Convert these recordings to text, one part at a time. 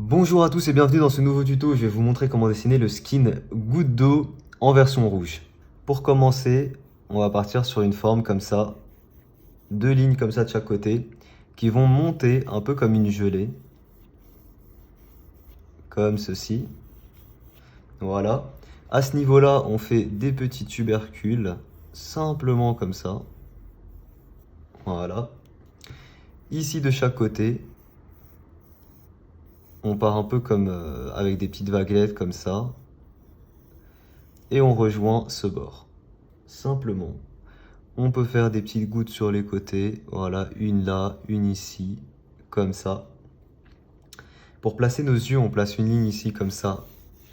Bonjour à tous et bienvenue dans ce nouveau tuto. Je vais vous montrer comment dessiner le skin Goutte d'eau en version rouge. Pour commencer, on va partir sur une forme comme ça, deux lignes comme ça de chaque côté, qui vont monter un peu comme une gelée, comme ceci. Voilà. À ce niveau-là, on fait des petits tubercules, simplement comme ça. Voilà. Ici de chaque côté, on part un peu comme avec des petites vaguelettes comme ça. Et on rejoint ce bord. Simplement. On peut faire des petites gouttes sur les côtés. Voilà, une là, une ici, comme ça. Pour placer nos yeux, on place une ligne ici comme ça,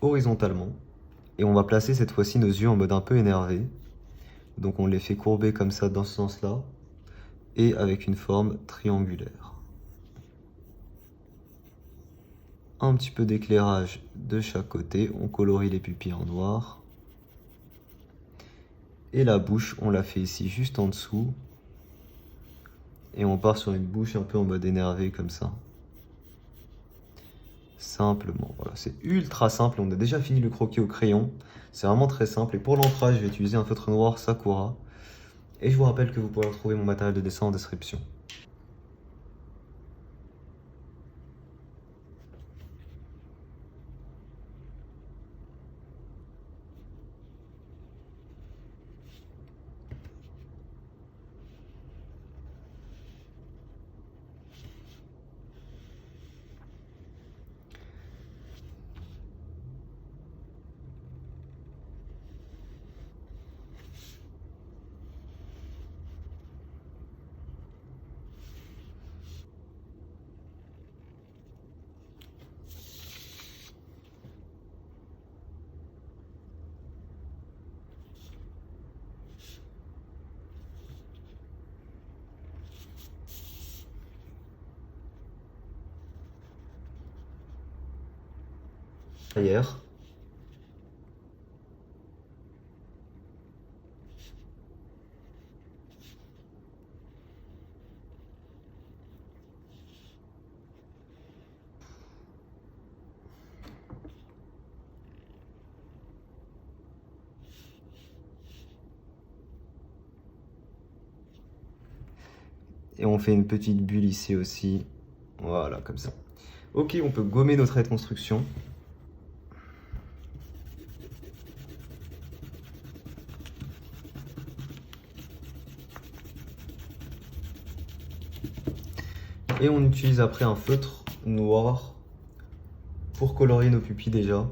horizontalement. Et on va placer cette fois-ci nos yeux en mode un peu énervé. Donc on les fait courber comme ça dans ce sens-là. Et avec une forme triangulaire. Un petit peu d'éclairage de chaque côté. On colorie les pupilles en noir. Et la bouche, on la fait ici juste en dessous. Et on part sur une bouche un peu en mode énervé comme ça. Simplement, voilà, c'est ultra simple. On a déjà fini le croquis au crayon. C'est vraiment très simple. Et pour l'ancrage, je vais utiliser un feutre noir Sakura. Et je vous rappelle que vous pourrez retrouver mon matériel de dessin en description. Derrière. Et on fait une petite bulle ici aussi. Voilà, comme ça. Ok, on peut gommer nos traits de construction. Et on utilise après un feutre noir pour colorier nos pupilles déjà.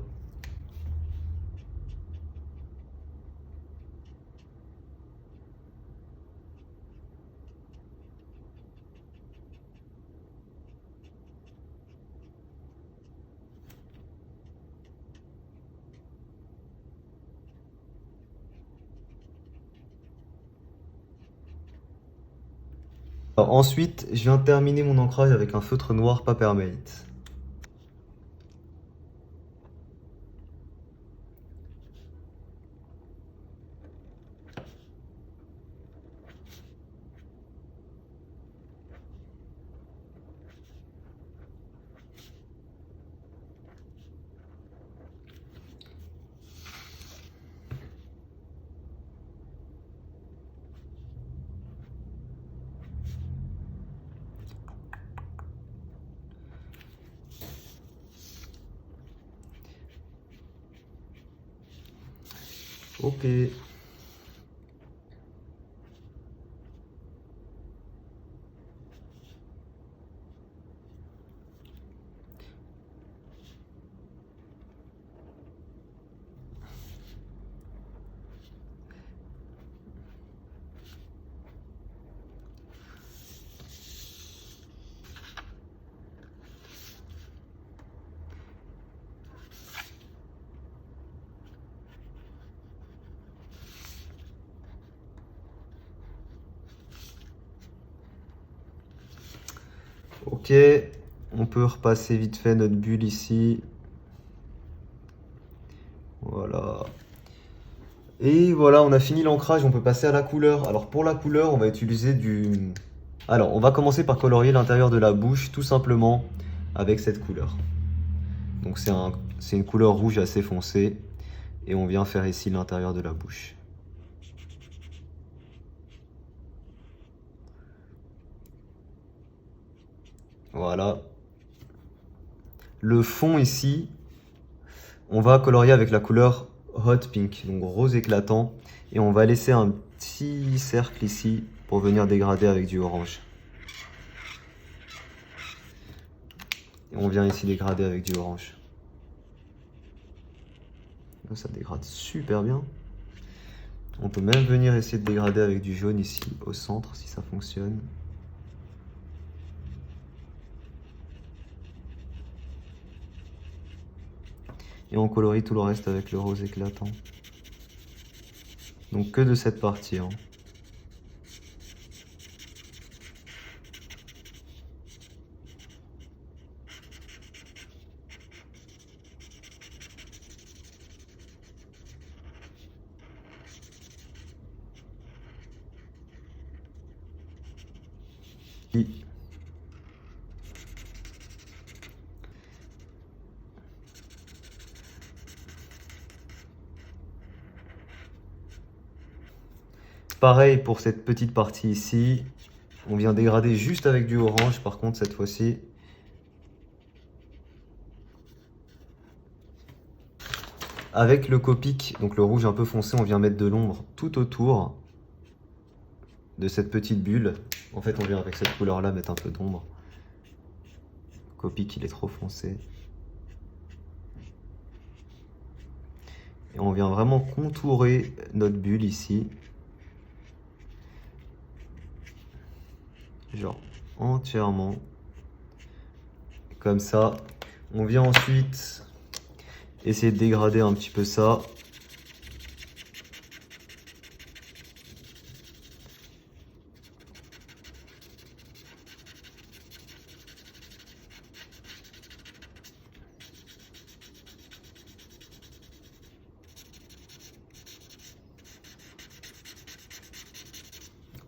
Alors, ensuite, je viens terminer mon ancrage avec un feutre noir Papermate. Ok. Ok, on peut repasser vite fait notre bulle ici. Voilà. Et voilà, on a fini l'ancrage, on peut passer à la couleur. Alors pour la couleur, on va utiliser du... Alors, on va commencer par colorier l'intérieur de la bouche, tout simplement, avec cette couleur. Donc c'est une couleur rouge assez foncée. Et on vient faire ici l'intérieur de la bouche. Voilà. Le fond ici, on va colorier avec la couleur Hot Pink, donc rose éclatant. Et on va laisser un petit cercle ici pour venir dégrader avec du orange. Et on vient ici dégrader avec du orange. Là, ça dégrade super bien. On peut même venir essayer de dégrader avec du jaune ici au centre si ça fonctionne. Et on colorie tout le reste avec le rose éclatant. Donc que de cette partie. Hein. Pareil pour cette petite partie ici. On vient dégrader juste avec du orange par contre cette fois-ci. Avec le Copic, donc le rouge un peu foncé, on vient mettre de l'ombre tout autour de cette petite bulle. En fait, on vient avec cette couleur-là mettre un peu d'ombre. Copic, il est trop foncé. Et on vient vraiment contourer notre bulle ici. Genre entièrement. Comme ça. On vient ensuite essayer de dégrader un petit peu ça.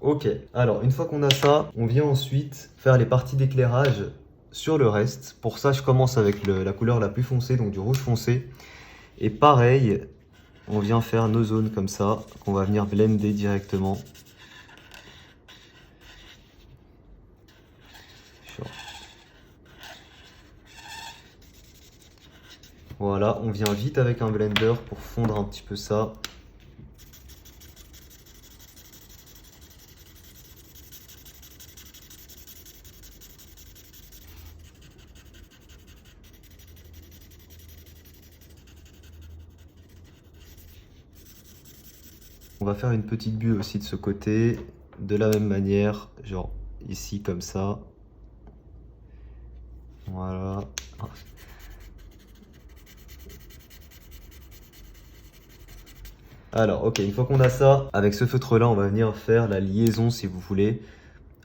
Ok, alors une fois qu'on a ça, on vient ensuite faire les parties d'éclairage sur le reste. Pour ça, je commence avec la couleur la plus foncée, donc du rouge foncé. Et pareil, on vient faire nos zones comme ça, qu'on va venir blender directement. Voilà, on vient vite avec un blender pour fondre un petit peu ça. On va faire une petite bulle aussi de ce côté, de la même manière, genre ici comme ça. Voilà. Alors, ok, une fois qu'on a ça, avec ce feutre-là, on va venir faire la liaison, si vous voulez,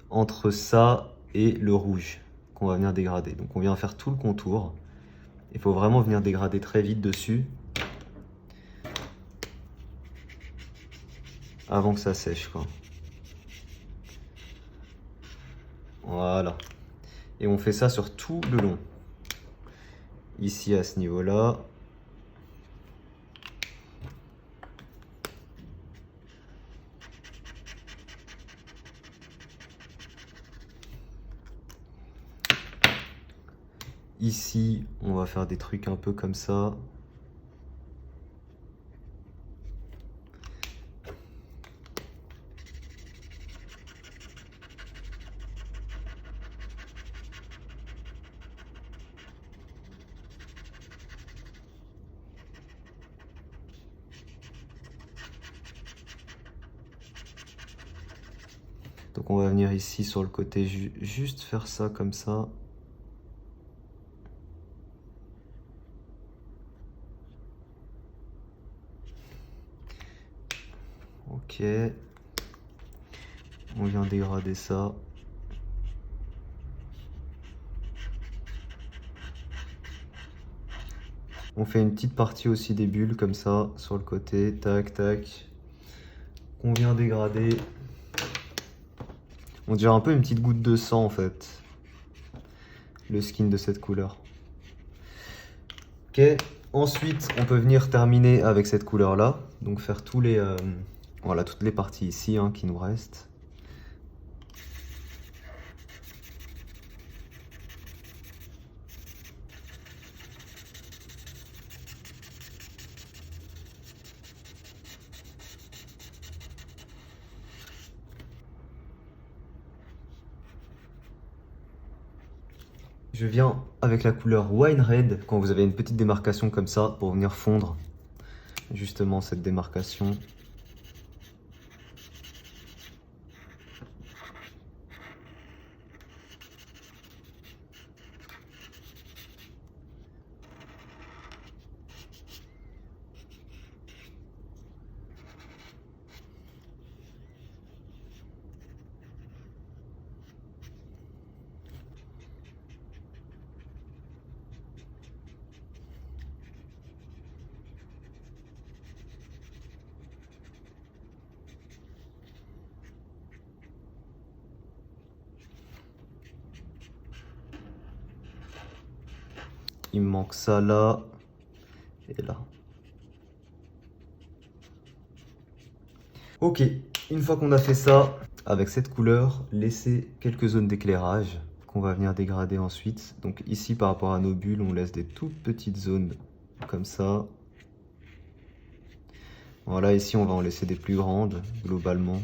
entre ça et le rouge qu'on va venir dégrader. Donc on vient faire tout le contour. Il faut vraiment venir dégrader très vite dessus avant que ça sèche, quoi. Voilà. Et on fait ça sur tout le long. Ici à ce niveau-là. Ici, on va faire des trucs un peu comme ça. Donc on va venir ici sur le côté, juste faire ça comme ça. Ok. On vient dégrader ça. On fait une petite partie aussi des bulles comme ça, sur le côté, tac, tac. On vient dégrader. On dirait un peu une petite goutte de sang en fait. Le skin de cette couleur. Ok, ensuite on peut venir terminer avec cette couleur là, donc faire tous les, voilà, toutes les parties ici hein, qui nous restent. Je viens avec la couleur Wine Red quand vous avez une petite démarcation comme ça pour venir fondre justement cette démarcation. Il me manque ça là et là. Ok, une fois qu'on a fait ça, avec cette couleur, laissez quelques zones d'éclairage qu'on va venir dégrader ensuite. Donc ici, par rapport à nos bulles, on laisse des toutes petites zones comme ça. Voilà, ici, on va en laisser des plus grandes, globalement.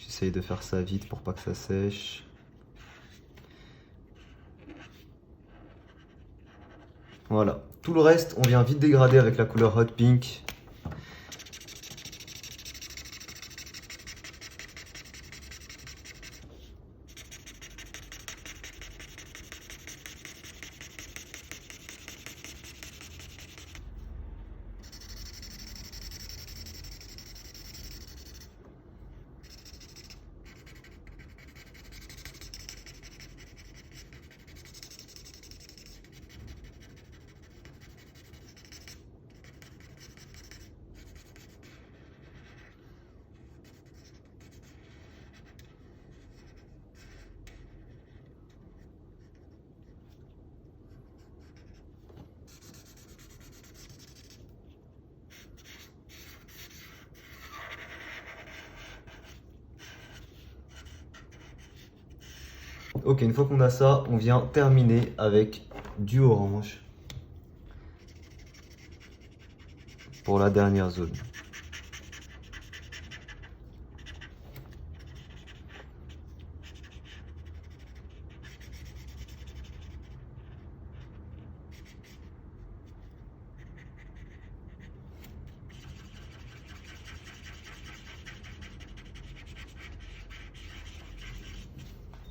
J'essaye de faire ça vite pour pas que ça sèche. Voilà, tout le reste, on vient vite dégrader avec la couleur Hot Pink. Ok, une fois qu'on a ça, on vient terminer avec du orange pour la dernière zone.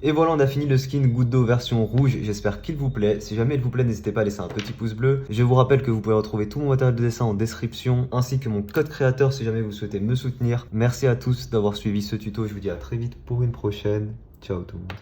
Et voilà, on a fini le skin goutte d'eau version rouge, j'espère qu'il vous plaît. Si jamais il vous plaît, n'hésitez pas à laisser un petit pouce bleu. Je vous rappelle que vous pouvez retrouver tout mon matériel de dessin en description, ainsi que mon code créateur si jamais vous souhaitez me soutenir. Merci à tous d'avoir suivi ce tuto, je vous dis à très vite pour une prochaine. Ciao tout le monde.